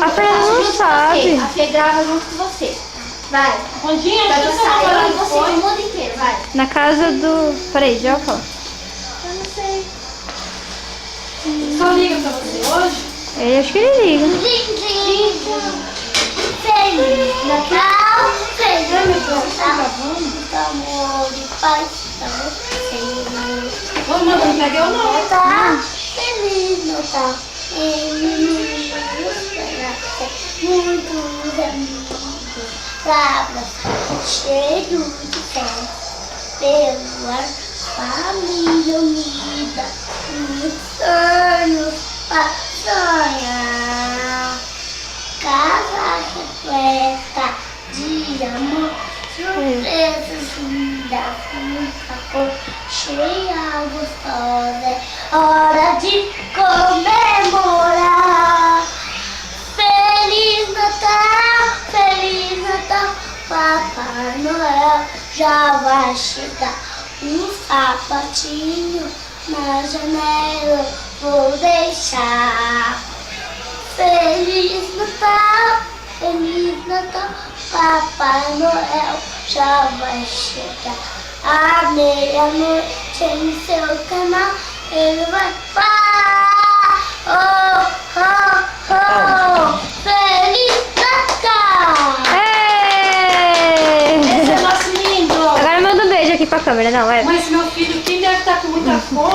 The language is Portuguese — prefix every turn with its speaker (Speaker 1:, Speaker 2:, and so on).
Speaker 1: A Fernanda não sabe.
Speaker 2: A Fê grava junto com você. Vai.
Speaker 3: Rondinha,
Speaker 2: Vai
Speaker 3: deixa eu
Speaker 2: passar
Speaker 3: falar
Speaker 2: eu e você
Speaker 3: depois.
Speaker 2: o mundo inteiro, vai.
Speaker 1: Na casa do... Peraí, já eu falo.
Speaker 2: Eu não sei.
Speaker 3: Só liga pra você hoje.
Speaker 1: Eu acho que ele liga.
Speaker 4: Feliz Natal, feliz Natal, amor e paz pra você.
Speaker 3: Vamos mandar, não peguei o nome.
Speaker 4: Natal, feliz Natal, feliz muitos amigos, abraços cheio de fé, pelo ar, família unida, muitos anos pra sonhar. Casa repleta de amor, surpresas lindas, muita cor, cheia gostosa, é hora de comemorar. Feliz Natal, Papai Noel já vai chegar. Um sapatinho na janela vou deixar. Feliz Natal, Papai Noel já vai chegar. À meia-noite em seu canal ele vai falar. Oh, oh, oh, Feliz Natal!
Speaker 1: Ei!
Speaker 3: Esse é nosso lindo.
Speaker 1: Agora manda um beijo aqui pra câmera, não, é?
Speaker 3: Mas meu filho, quem deve estar com muita fome?